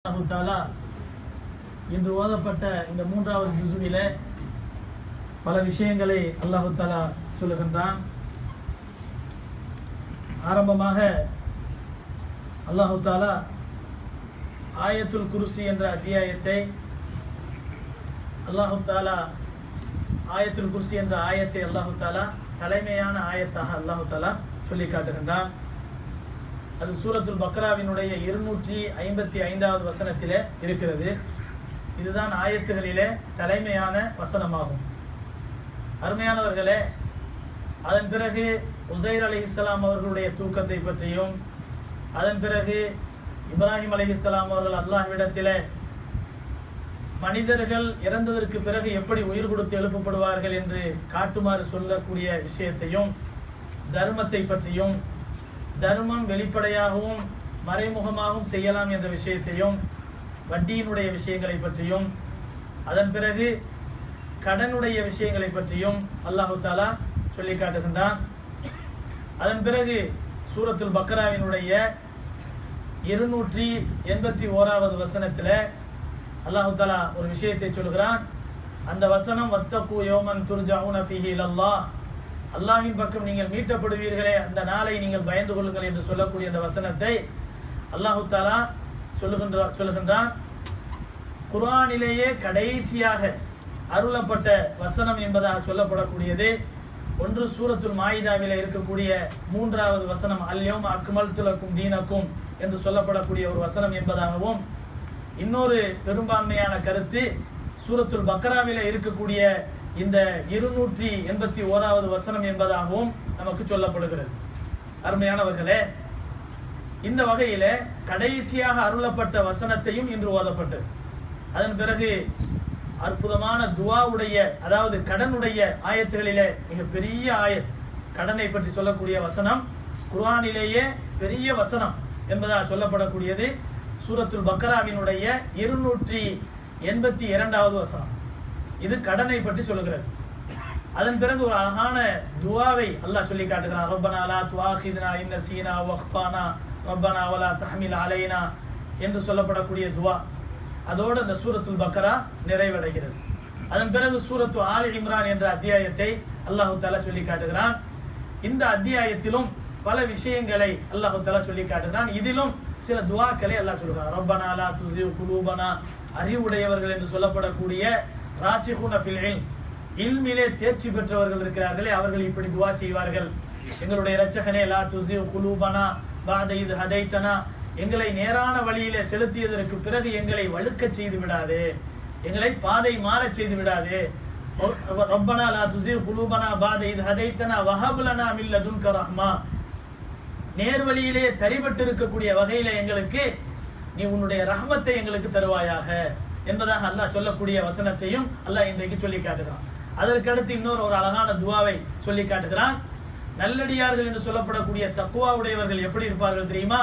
அல்லாஹ் தஆலா இன்று ஓதப்பட்ட இந்த மூன்றாவது ஜுஸுவிலே பல விஷயங்களை அல்லாஹ் தஆலா சொல்லுகின்றான். ஆரம்பமாக அல்லாஹ் தஆலா ஆயத்துல் குர்சி என்ற அத்தியாயத்தை அல்லாஹ் தஆலா ஆயத்துல் குர்சி என்ற ஆயத்தை அல்லாஹ் தஆலா தலைமையான ஆயத்தாக அல்லாஹ் தஆலா சொல்லி காட்டுகின்றான். அது சூரத்துல் பக்ராவினுடைய 255வது வசனத்திலே இருக்கிறது. இதுதான் ஆயத்துகளிலே தலைமையான வசனமாகும். அருமையானவர்களே, அதன் பிறகு உசைர் அலைஹிஸ்ஸலாம் அவர்களுடைய தூக்கத்தை பற்றியும், அதன் பிறகு இப்ராஹிம் அலைஹிஸ்ஸலாம் அவர்கள் அல்லாஹ்விடத்திலே மனிதர்கள் இறந்ததற்கு பிறகு எப்படி உயிர் கொடுத்து எழுப்பப்படுவார்கள் என்று காட்டுமாறு சொல்லக்கூடிய விஷயத்தையும், தர்மத்தை பற்றியும், தர்மம் வெளிப்படையாகவும் மறைமுகமாகவும் செய்யலாம் என்ற விஷயத்தையும், வட்டியினுடைய விஷயங்களை பற்றியும், அதன் பிறகு கடனுடைய விஷயங்களை பற்றியும் அல்லாஹ் தஆலா சொல்லி காட்டுகின்றான். அதன் பிறகு சூரத்துல் பக்ராவினுடைய 281வது வசனத்தில் அல்லாஹ் தஆலா ஒரு விஷயத்தை சொல்கிறான். அந்த வசனம் வத்தகு யௌமன் துர்ஜஊன ஃபீஹி இலல்லாஹ், அல்லாஹ்வின் பக்கம் நீங்கள் மீட்டப்படுவீர்களே அந்த நாளை நீங்கள் பயந்து கொள்ளுங்கள் என்று சொல்லக்கூடிய அந்த வசனத்தை அல்லாஹ் தஆலா சொல்லுகின்றான். குர்ஆனிலேயே கடைசியாக அருளப்பட்ட வசனம் என்பதாக சொல்லப்படக்கூடியது ஒன்று சூரத்துல் மாயிதாவிலே இருக்கக்கூடிய 3வது வசனம் அல்யௌம அக்மல்து லக்கும் தீனக்கும் என்று சொல்லப்படக்கூடிய ஒரு வசனம் என்பதாகவும், இன்னொரு பெரும்பான்மையான கருத்து சூரத்துல் பக்ராவிலே இருக்கக்கூடிய இந்த 281வது வசனம் என்பதாகவும் நமக்கு சொல்லப்படுகிறது. அருமையானவர்களே, இந்த வகையில கடைசியாக அருளப்பட்ட வசனத்தையும் இன்று ஓதப்பட்டது. அதன் பிறகு அற்புதமான துஆவுடைய, அதாவது கடனுடைய ஆயத்துகளிலே மிக பெரிய ஆயத், கடனை பற்றி சொல்லக்கூடிய வசனம், குர்ஆனிலேயே பெரிய வசனம் என்பதாக சொல்லப்படக்கூடியது சூரத்துல் பக்ராவினுடைய 282வது வசனம். இது கடனை பற்றி சொல்லுகிறது. அதன் பிறகு ஒரு அழகான துஆவை அல்லாஹ் சொல்லி காட்டுகிறான். ரப்பனா லா துஆகிதுனா இன் நஸீனா வ அக்தானா ரப்பனா வலா தஹ்மில் அலைனா என்று சொல்லப்படக்கூடிய துஆ. அதோடு அந்த சூரத்துல் பக்ரா நிறைவடைகிறது. அதன் பிறகு சூரத்து ஆல் இம்ரான் என்ற அத்தியாயத்தை அல்லாஹ் தஆலா சொல்லி காட்டுகிறான். இந்த அத்தியாயத்திலும் பல விஷயங்களை அல்லாஹ் தஆலா சொல்லி காட்டுகிறான். இதிலும் சில துஆக்களை அல்லாஹ் சொல்கிறான். ரப்பனா லா துஸிக் குலூபனா, அறிவுடையவர்கள் என்று சொல்லப்படக்கூடிய ராசிகுன ஃபில் இல்ம், இல்மிலே தேர்ச்சி பெற்றவர்கள் இருக்கிறார்களே, அவர்கள் இப்படி துஆ செய்வார்கள். எங்களுடைய இரட்சகனே, லா துஸிக் குலூபனா பஅத இத் ஹதைதனா, எங்களை நேரான வழியிலே செலுத்தியதற்கு பிறகு எங்களை வழுக்க செய்து விடாதே, எங்களை பாதை மாற செய்து விடாதே. ரப்பனா லா துஸிக் குலூபனா பஅத இத் ஹதைதனா வஹப் லனா மின் லதுன்க ரஹ்மா, நேர்வழியிலே தரிபட்டு இருக்கக்கூடிய வகையில எங்களுக்கு நீ உன்னுடைய ரஹ்மத்தை எங்களுக்கு தருவாயாக என்பதாக அல்லாஹ் சொல்லக்கூடிய வசனத்தையும் அல்லாஹ் இன்றைக்கு சொல்லி காட்டுகிறான். அதற்கு அடுத்து இன்னொரு ஒரு அழகான துஆவை சொல்லி காட்டுகிறான். நல்லடியார்கள் என்று சொல்லப்படக்கூடிய தக்வா உடையவர்கள் எப்படி இருப்பார்கள் தெரியுமா?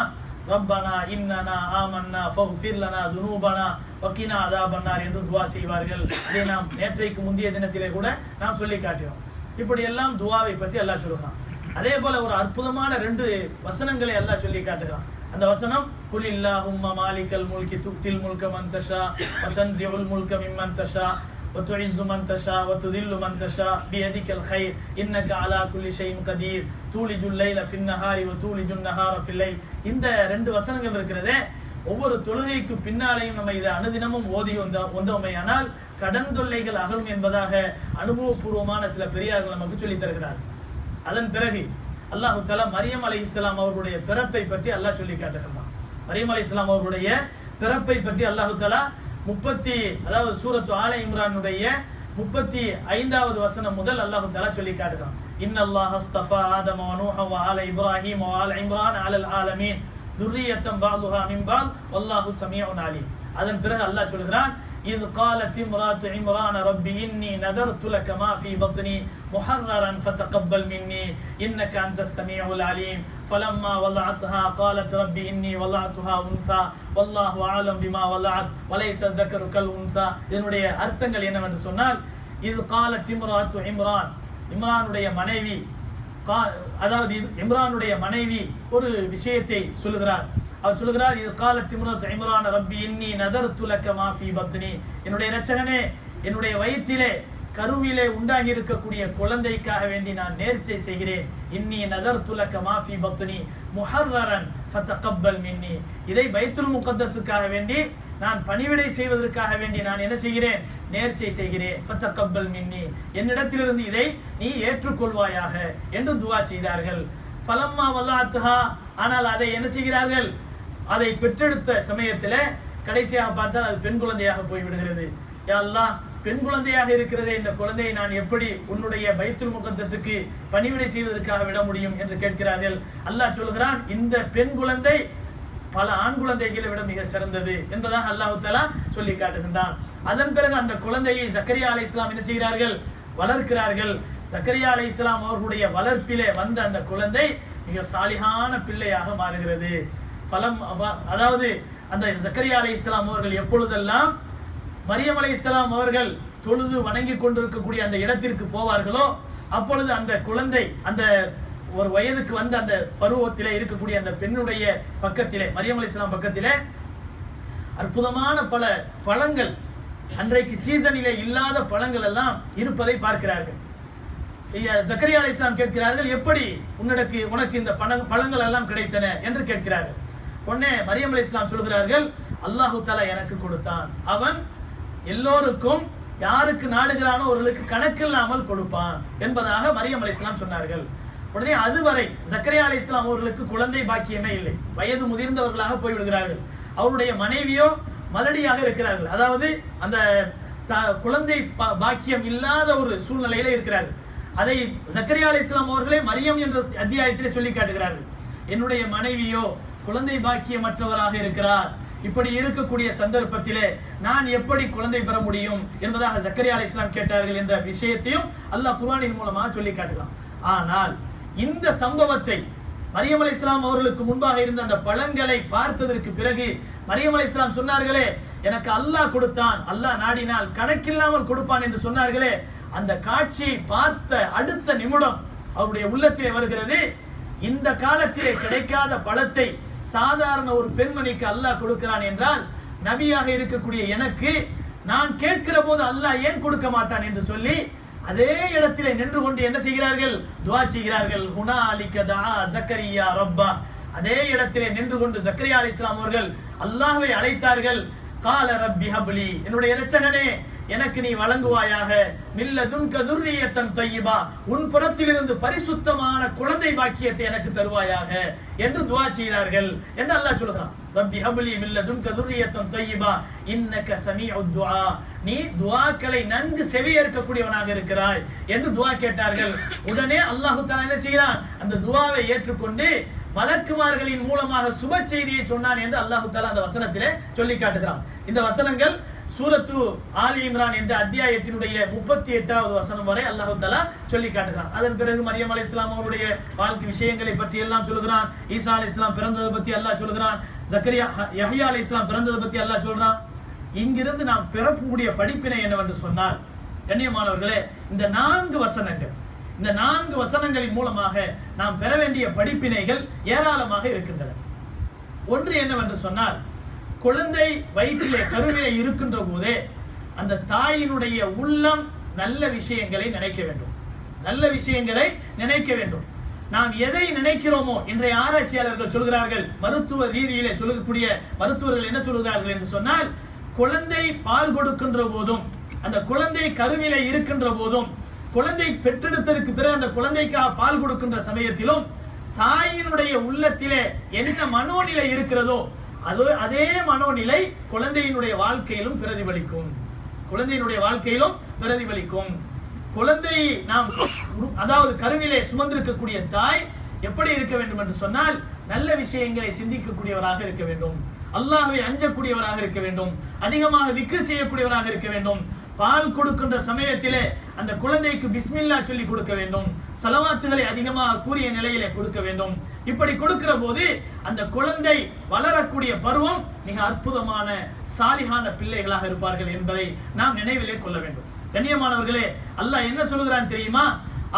ரப்பனா இன்னனா ஆமன்னா ஃபக்ஃபிர் லனா துனூபனா வகினா அஸாபன்னார் என்று துஆ செய்வார்கள். இதை நாம் நேற்றைக்கு முந்தைய தினத்திலே கூட நாம் சொல்லி காட்டினோம். இப்படி எல்லாம் துஆவை பற்றி அல்லாஹ் சொல்கிறான். அதே போல ஒரு அற்புதமான 2 வசனங்களை அல்லாஹ் சொல்லி காட்டுகிறான். அந்த வசனம் குலில்லாஹும்ம மாலிகல் முல்கி துத்தில் முல்க மன் தஷா வ தன்ஸிஉல் முல்க மிம்மன் தஷா வ துஇஸ்ஸு மன் தஷா வ துதில்லு மன் தஷா பியதிகல் கைர் இன்னக அலா குல்லி ஷைஇன் கதீர் தூலிஜுல் லைல ஃபின் நஹாரி வ தூலிஜுன் நஹார ஃபில் லைல். இந்த 2 வசனங்கள் இருக்கிறதே, ஒவ்வொரு தொழுகைக்கு பின்னாலேயும் நம்ம இதை அனுதினமும் ஓதி வந்தோமையானால் கடன் தொல்லைகள் அகலும் என்பதாக அனுபவபூர்வமான சில பெரியார்கள் நமக்கு சொல்லித் தருகிறார். அதன் பிறகு அல்லாஹ் தஆலா மரியம் அலைஹிஸ்ஸலாம் அவர்களுடைய பிறப்பை பற்றி அல்லாஹ் சொல்லி காட்டுகிறான். மரியம் அலைஹிஸ்ஸலாம் அவர்களுடைய பிறப்பை பற்றி அல்லாஹ் தஆலா அதாவது சூரத்து ஆல இம்ரானுடைய 35வது வசனம் முதல் அல்லாஹ் தஆலா சொல்லி காட்டுகிறான். இன்னல்லாஹ அஸ்தஃபா ஆதம வ நூஹ வ ஆல இப்ராஹீம் வ ஆல இம்ரான் அலல் ஆலமீன் துர்ரியத்தன் பஅதுஹா மின் பஅத் வல்லாஹு ஸமீஉன் அலீம். அதன் பிறகு அல்லாஹ் சொல்கிறான், إذ قالت امرأة عمران رب إني نذرت لك ما في بطني محررا فتقبل مني إنك أنت السميع العليم فلما وضعتها قالت رب إني وضعتها أنثى والله أعلم بما وضعت وليس الذكر كالأنثى. இதனுடைய அர்த்தங்கள் என்னவென்று சொன்னால், إذ قالت امرأة عمران, இம்ரானுடைய மனைவி, அதாவது இம்ரானுடைய மனைவி ஒரு விஷயத்தை சொல்லுகிறார். அவர் சொல்கிறார், இது காலத் இம்ரத்து இம்ரான் ரப்பி இன்னி நதர்து லக மா ஃபீ பத்னி, என்னுடைய இரட்சகனே, என்னுடைய வயிற்றிலே கருவிலே உண்டாகி இருக்கக்கூடிய குழந்தைக்காக வேண்டி நான் நேர்ச்சை செய்கிறேன். இன்னி நதர்து லக மா ஃபீ பத்னி முஹர்ரரன் ஃபதகப்பல் மின்னி, இதை பைத்துல் முகத்தஸுக்காக வேண்டி நான் பணிவிடை செய்வதற்காக வேண்டி நான் என்ன செய்கிறேன், நேர்ச்சை செய்கிறேன். ஃபதகப்பல் மின்னி, என்னிடத்திலிருந்து இதை நீ ஏற்றுக்கொள்வாயாக என்று துஆ செய்தார்கள். ஃபலம்மா வலஅத்ஹா, ஆனால் அதை என்ன செய்கிறார்கள், அதை பெற்றெடுத்த சமயத்தில் கடைசியாக பார்த்தால் அது பெண் குழந்தையாக போய்விடுகிறது. யா அல்லாஹ், பெண் குழந்தையாக இருக்கிறதே, இந்த குழந்தையை நான் எப்படி உன்னுடைய பைத்துல் முகத்தஸுக்கு பணிவிடை செய்வதற்காக விட முடியும் என்று கேட்கிறார்கள். அல்லாஹ் சொல்கிறான், இந்த பெண் குழந்தை பல ஆண் குழந்தைகளை விட மிக சிறந்தது என்பதாக அல்லாஹ் தஆலா சொல்லி காட்டுகின்றான். அதன் பிறகு அந்த குழந்தையை ஜக்கரியா அலைஹிஸ்ஸலாம் என்ன செய்கிறார்கள், வளர்க்கிறார்கள். ஜக்கரியா அலைஹிஸ்ஸலாம் அவர்களுடைய வளர்ப்பிலே வந்த அந்த குழந்தை மிக சாலிஹான பிள்ளையாக மாறுகிறது. அதாவது அந்த ஜக்கரியா அலைஹிஸ்ஸலாம் அவர்கள் எப்பொழுதெல்லாம் மரியம் அலைஹிஸ்ஸலாம் அவர்கள் தொழுது வணங்கி கொண்டிருக்கக்கூடிய அந்த இடத்திற்கு போவார்களோ அப்பொழுது அந்த குழந்தை அந்த ஒரு வயதுக்கு வந்த அந்த பருவத்திலே இருக்கக்கூடிய அந்த பெண்ணுடைய பக்கத்திலே, மரியம் அலைஹிஸ்ஸலாம் பக்கத்திலே அற்புதமான பல பழங்கள், அன்றைக்கு சீசனிலே இல்லாத பழங்கள் எல்லாம் இருப்பதை பார்க்கிறார்கள். ஜக்கரியா அலைஹிஸ்ஸலாம் கேட்கிறார்கள், எப்படி உனக்கு இந்த பழங்கள் எல்லாம் கிடைத்தன என்று கேட்கிறார்கள். உடனே மரியம் அலைஹிஸ்ஸலாம் சொல்கிறார்கள், அல்லாஹு தஆலா எனக்கு கொடுத்தான், அவன் எல்லோருக்கும் யாருக்கு நாடுகிறானோ அவர்களுக்கு கணக்கில்லாமல் கொடுப்பான் என்பதாக மரியம் அலைஹிஸ்ஸலாம் சொன்னார்கள். உடனே அதுவரை ஜக்கரியா அலைஹிஸ்ஸலாம் அவர்களுக்கு குழந்தை பாக்கியமே இல்லை, வயது முதிர்ந்தவர்களாக போய்விடுகிறார்கள். அவருடைய மனைவியோ மலடியாக இருக்கிறார்கள், அதாவது அந்த குழந்தை பாக்கியம் இல்லாத ஒரு சூழ்நிலையில இருக்கிறார்கள். அதை ஜக்கரியா அலைஹிஸ்ஸலாம் அவர்களே மரியம் என்ற அத்தியாயத்திலே சொல்லி காட்டுகிறார்கள். என்னுடைய மனைவியோ குழந்தை பாக்கியமற்றவராக இருக்கிறார், இப்படி இருக்கக்கூடிய சந்தர்ப்பத்திலே நான் எப்படி குழந்தை பெற முடியும் என்பதாக ஜக்கரியா அலைஹிஸ்ஸலாம் கேட்டார்கள் என்ற விஷயத்தையும் அல்லாஹ் குர்ஆனின் மூலமாக சொல்லி காட்டுகிறான். ஆனால் இந்த சம்பவத்தை மரியம் அலைஹிஸ்ஸலாம் அவர்களுக்கு முன்பாக இருந்த அந்த பழங்களை பார்த்ததற்கு பிறகு மரியம் அலைஹிஸ்ஸலாம் சொன்னார்களே, எனக்கு அல்லாஹ் கொடுத்தான், அல்லாஹ் நாடினால் கணக்கில்லாமல் கொடுப்பான் என்று சொன்னார்களே, அந்த காட்சியை பார்த்த அடுத்த நிமிடம் அவருடைய உள்ளத்திலே வருகிறது, இந்த காலத்திலே கிடைக்காத பழத்தை சாதாரண ஒரு பெண்மணிக்கு அல்லாஹ் கொடுக்கிறான் என்றால் நபியாக இருக்கக்கூடிய எனக்கு நான் கேட்கிற போது அல்லாஹ் ஏன் கொடுக்க மாட்டான் என்று சொல்லி அதே இடத்திலே நின்று கொண்டு என்ன செய்கிறார்கள், துஆ செய்கிறார்கள். ஹுனாலிக தஆ ஜக்கரியா ரப்பா, அதே இடத்திலே நின்று கொண்டு ஜக்கரியா அலைஹிஸ்ஸலாம் அவர்கள் அல்லாஹ்வை அழைத்தார்கள். கால ரப்பி ஹப்லி, என்னுடைய இரட்சகனே எனக்கு நீ வழங்குவாயாக, மில்லதுன்க துர்ரியத்தன் தய்யிபா, உன் புறத்திலிருந்து பரிசுத்தமான குழந்தை பாக்கியத்தை எனக்கு தருவாயாக என்று துஆ செய்கிறார்கள் என்று அல்லாஹ் சொல்கிறான். ரப்பி ஹப்லி மில்லதுன்க துர்ரியத்தன் தய்யிபா இன்னக ஸமீஉத் துஆ, நீ துஆக்களை நன்கு செவியேற்கக்கூடியவனாக இருக்கிறாய் என்று துஆ கேட்டார்கள். உடனே அல்லாஹ் தஆலா என்ன செய்கிறான், அந்த துஆவை ஏற்றுக்கொண்டு மலக்குமார்களின் மூலமாக சுப செய்தியை சொன்னான் என்று அல்லாஹ் தஆலா அந்த வசனத்திலே சொல்லி காட்டுகிறான். இந்த வசனங்கள் சூரத்து ஆலி இம்ரான் என்ற அத்தியாயத்தினுடைய 38வது வசனம் வரை அல்லாஹ் தஆலா சொல்லி காட்டுகிறான். அதன் பிறகு மரியம் அலைஹிஸ்ஸலாம் அவருடைய வாழ்க்கை விஷயங்களை பற்றி எல்லாம் சொல்கிறான். ஈசா அலைஹிஸ்ஸலாம் பிறந்ததை பற்றி அல்லாஹ் சொல்கிறான். ஜக்கரியா யஹ்யா அலைஹிஸ்ஸலாம் பிறந்ததை பற்றி அல்லாஹ் சொல்றான். இங்கிருந்து நாம் பெறக்கூடிய படிப்பினை என்னவென்று சொன்னால், கண்ணியமானவர்களே, இந்த 4 வசனங்கள், இந்த 4 வசனங்களின் மூலமாக நாம் பெற வேண்டிய படிப்பினைகள் ஏராளமாக இருக்கின்றன. ஒன்று என்னவென்று சொன்னால், குழந்தை வயிற்றிலே கருவிலே இருக்கின்ற போதே அந்த தாயினுடைய உள்ளம் நல்ல விஷயங்களை நினைக்க வேண்டும், நல்ல விஷயங்களை நினைக்க வேண்டும். நாம் எதை நினைக்கிறோமோ, இன்றைய ஆராய்ச்சியாளர்கள் சொல்கிறார்கள், மருத்துவ ரீதியிலே சொல்லக்கூடிய மருத்துவர்கள் என்ன சொல்கிறார்கள் என்று சொன்னால், குழந்தை பால் கொடுக்கின்ற போதும் அந்த குழந்தை கருவிலே இருக்கின்ற போதும் குழந்தை பெற்றெடுத்ததற்கு பிறகு அந்த குழந்தைக்காக பால் கொடுக்கின்ற சமயத்திலும் தாயினுடைய உள்ளத்திலே என்ன மனோநிலை இருக்கிறதோ அதே மனோநிலை குழந்தையினுடைய வாழ்க்கையிலும் பிரதிபலிக்கும், குழந்தையினுடைய வாழ்க்கையிலும் பிரதிபலிக்கும். குழந்தை நாம் அதாவது கருவிலே சுமந்திருக்கக்கூடிய தாய் எப்படி இருக்க வேண்டும் என்று சொன்னால், நல்ல விஷயங்களை சிந்திக்கக்கூடியவராக இருக்க வேண்டும், அல்லாஹ்வை அஞ்சக்கூடியவராக இருக்க வேண்டும், அதிகமாக திக்ர் செய்யக்கூடியவராக இருக்க வேண்டும். பால் கொடுக்கின்ற சமயத்திலே அந்த குழந்தைக்கு பிஸ்மில்லா சொல்லி கொடுக்க வேண்டும், ஸலவாத்துகளை அதிகமாக கூறிய நிலையிலே கொடுக்க வேண்டும். இப்படி கொடுக்கிற போது அந்த குழந்தை வளரக்கூடிய பருவம் மிக அற்புதமான சாலிஹான பிள்ளைகளாக இருப்பார்கள் என்பதை நாம் நினைவிலே கொள்ள வேண்டும். கண்ணியமானவர்களே, அல்லாஹ் என்ன சொல்கிறான் தெரியுமா?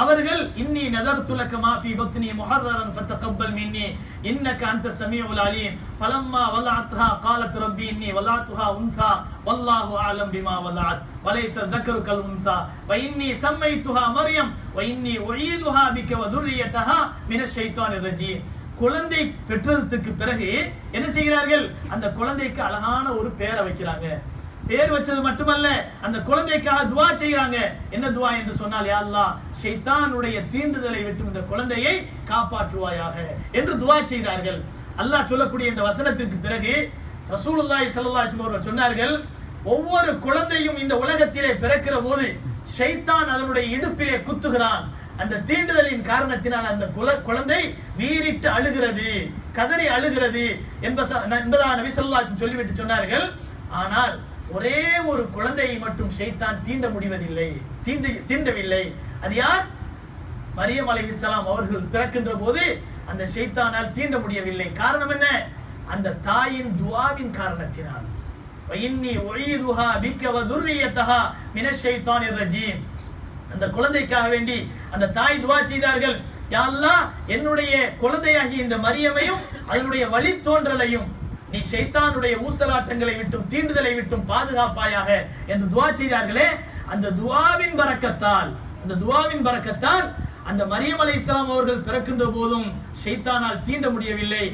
அவர்கள் இன்னி நதர்து லக மா ஃபீ பத்னி முஹர்ரரன் ஃபதகப்பல் மின்னி இன்னக அன்த ஸமீஉல் அலீம் ஃபலம்மா வலஅத்ஹா قالت ربي இன்னி வலஅத்ஹா உன்ஸா வல்லாஹு அலம் பிமா வலஅத் வலைஸ ذكر கல்உன்ஸா வஇன்னி சம்மைத்துஹா மர்யம் வஇன்னி உஈதுஹா பிக வதுர்ரியதஹா மினஷ் ஷைத்தானிர் ரஜீம். குழந்தை பெற்றதுக்கு பிறகு என்ன செய்கிறார்கள்? அந்த குழந்தைக்கு அழகான ஒரு பெயரை வைக்கிறாங்க. பேர் வச்சது மட்டுமல்ல, அந்த குழந்தைக்காக துஆ செய்கிறாங்க. என்ன துஆ என்று சொன்னால், யா அல்லாஹ் ஷைத்தானுடைய தீண்டுதலை விட்டு இந்த குழந்தையை காப்பாற்றுவாயாக என்று துஆ செய்தார்கள். அல்லாஹ் சொல்லக்கூடிய இந்த வசனத்திற்கு பிறகு ரசூலுல்லாஹி ஸல்லல்லாஹு அலைஹி வஸல்லம் அவர்கள் சொன்னார்கள், ஒவ்வொரு குழந்தையும் இந்த உலகத்திலே பிறக்கிற போது ஷைத்தான் அதனுடைய இடுப்பிலே குத்துகிறான். அந்த தீண்டுதலின் காரணத்தினால் அந்த குழந்தை வீறிட்டு அழுகிறது, கதறி அழுகிறது என்பதா நபி ஸல்லல்லாஹு அலைஹி வஸல்லம் சொல்லிவிட்டு சொன்னார்கள். ஆனால் ஒரே ஒரு குழந்தையை மட்டும் ஷைத்தான் தீண்டவில்லை. அது யார்? மரியம் அலைஹிஸ்ஸலாம் அவர்கள் பிறக்கின்ற போது அந்த ஷைத்தானால் தீண்ட முடியவில்லை. காரணம் என்ன? அந்த தாயின் துஆவின் காரணத்தினால். வஇன்னி உஈதுஹா பிக வதுர்ரியதஹா மினஷ் ஷைத்தானிர் ரஜீம். அந்த குழந்தைக்காக வேண்டி அந்த தாய் துஆ செய்தார்கள், யா அல்லாஹ் என்னுடைய குழந்தையாகிய இந்த மரியமையும் அதனுடைய வழித்தோன்றலையும் நீ ஷைத்தானுடைய ஊசலாட்டங்களை விட்டும் தீண்டுதலை விட்டும் பாதுகாப்பாயாக என்று துஆ செய்தார்களே, அந்த துஆவின் பரக்கத்தால் அந்த மரியம் அலைஹிஸ்ஸலாம் அவர்கள் பிறக்கின்ற போதும் ஷைத்தானால் தீண்ட முடியவில்லை.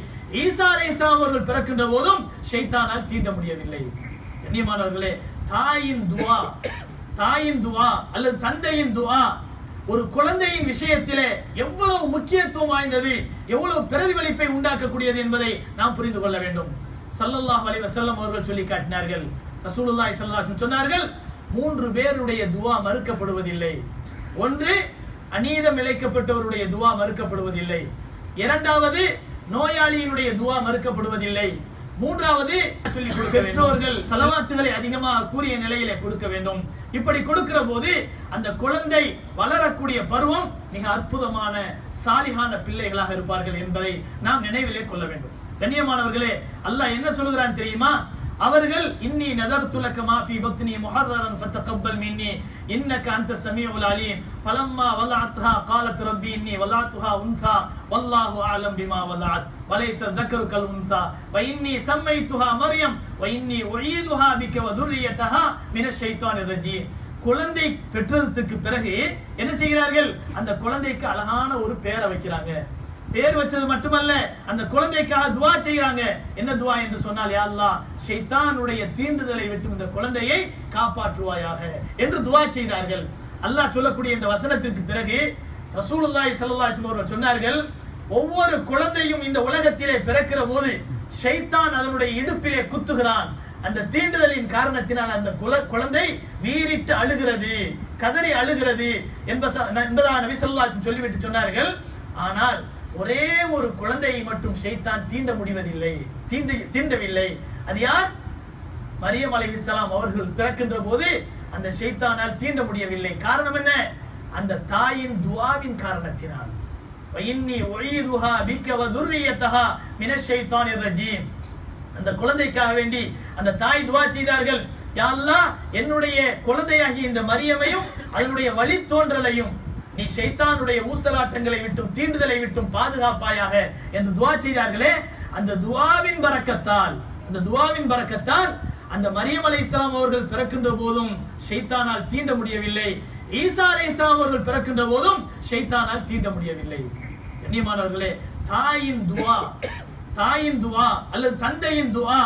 ஈசா அலைஹிஸ்ஸலாம் அவர்கள் பிறக்கின்ற போதும் ஷைத்தானால் தீண்ட முடியவில்லை. கண்ணியமானவர்களே, தாயின் துஆ அல்லது தந்தையின் துஆ ஒரு குழந்தையின் விஷயத்திலே எவ்வளவு முக்கியத்துவம் வாய்ந்தது, எவ்வளவு பிரதிபலிப்பை உண்டாக்கக்கூடியது என்பதை நாம் புரிந்து கொள்ள வேண்டும். ஸல்லல்லாஹு அலைஹி வஸல்லம் அவர்கள் சொல்லி காட்டினார்கள். ரசூலுல்லாஹி ஸல்லல்லாஹு அலைஹி வஸல்லம் சொன்னார்கள், 3 பேருடைய துஆ மறுக்கப்படுவதில்லை. ஒன்று, அநீதம் இழைக்கப்பட்டவருடைய துஆ மறுக்கப்படுவதில்லை. இரண்டாவது, நோயாளியினுடைய துஆ மறுக்கப்படுவதில்லை. மூன்றாவது, சொல்லிக் கொடுக்க பெற்றோர்கள் ஸலவாத்துகளை அதிகமாக கூறிய நிலையிலே கொடுக்க வேண்டும். இப்படி கொடுக்கிற போது அந்த குழந்தை வளரக்கூடிய பருவம் மிக அற்புதமான சாலிஹான பிள்ளைகளாக இருப்பார்கள் என்பதை நாம் நினைவிலே கொள்ள வேண்டும். கண்ணியமானவர்களே, அல்லாஹ் என்ன சொல்கிறான் தெரியுமா? அவர்கள் இன்னி நதர்து லக மா ஃபீ பத்னி முஹர்ரரன் ஃபதகப்பல் மின்னி இன்னக அன்த ஸமீஉல் அலீம் ஃபலம்மா வலஅத்ஹா قالت ربي இன்னி வலஅத்ஹா உன்ஸா வல்லாஹு அலம் பிமா வலஅத் வலைஸ ذكر கல்உன்ஸா வஇன்னி சம்மைத்துஹா மர்யம் வஇன்னி உஈதுஹா பிக வதுர்ரியதஹா மினஷ் ஷைத்தானிர் ரஜீம். குழந்தை பெற்றதுக்கு பிறகு என்ன செய்கிறார்கள்? அந்த குழந்தைக்கு அழகான ஒரு பெயரை வைக்கிறாங்க. பேர் வச்சது மட்டுமல்ல, அந்த குழந்தைக்காக துஆ செய்கிறாங்க. என்ன துஆ என்று சொன்னால், யா அல்லாஹ் ஷைத்தானுடைய தீண்டுதலை விட்டு இந்த குழந்தையை காப்பாற்றுவாயாக என்று துஆ செய்தார்கள். அல்லாஹ் சொல்லக்கூடிய இந்த வசனத்திற்கு பிறகு ரசூலுல்லாஹி ஸல்லல்லாஹு அலைஹி வஸல்லம் அவர்கள் சொன்னார்கள், ஒவ்வொரு குழந்தையும் இந்த உலகத்திலே பிறக்கிற போது ஷைத்தான் அதனுடைய இடுப்பிலே குத்துகிறான். அந்த தீண்டுதலின் காரணத்தினால் அந்த குழந்தை வீறிட்டு அழுகிறது, கதறி அழுகிறது என்பதா நபி ஸல்லல்லாஹு அலைஹி வஸல்லம் சொல்லிவிட்டு சொன்னார்கள். ஆனால் ஒரே ஒரு குழந்தையை மட்டும் ஷைத்தான் தீண்டவில்லை. அது யார்? மரியம் அலைஹிஸ்ஸலாம் அவர்கள் பிறக்கின்ற போது அந்த ஷைத்தானால் தீண்ட முடியவில்லை. காரணம் என்ன? அந்த தாயின் துஆவின் காரணத்தினால். வஇன்னி உஈதுஹா பிக வதுர்ரியதஹா மினஷ் ஷைத்தானிர் ரஜீம். அந்த குழந்தைக்காக வேண்டி அந்த தாய் துஆ செய்தார்கள், யா அல்லாஹ் என்னுடைய குழந்தையாகிய இந்த மரியமையும் அதனுடைய வழித்தோன்றலையும் நீ ஷைத்தானுடைய ஊசலாட்டங்களை விட்டும் தீண்டுதலை விட்டும் பாதுகாப்பாயாக என்று துஆ செய்தார்களே, அந்த துஆவின் பரக்கத்தால் அந்த மரியம் அலைஹிஸ்ஸலாம் அவர்கள் பிறக்கின்ற போதும் ஷைத்தானால் தீண்ட முடியவில்லை. ஈசா அலைஹிஸ்ஸலாம் அவர்கள் பிறக்கின்ற போதும் ஷைத்தானால் தீண்ட முடியவில்லை. கண்ணியமானவர்களே, தாயின் துஆ அல்லது தந்தையின் துஆ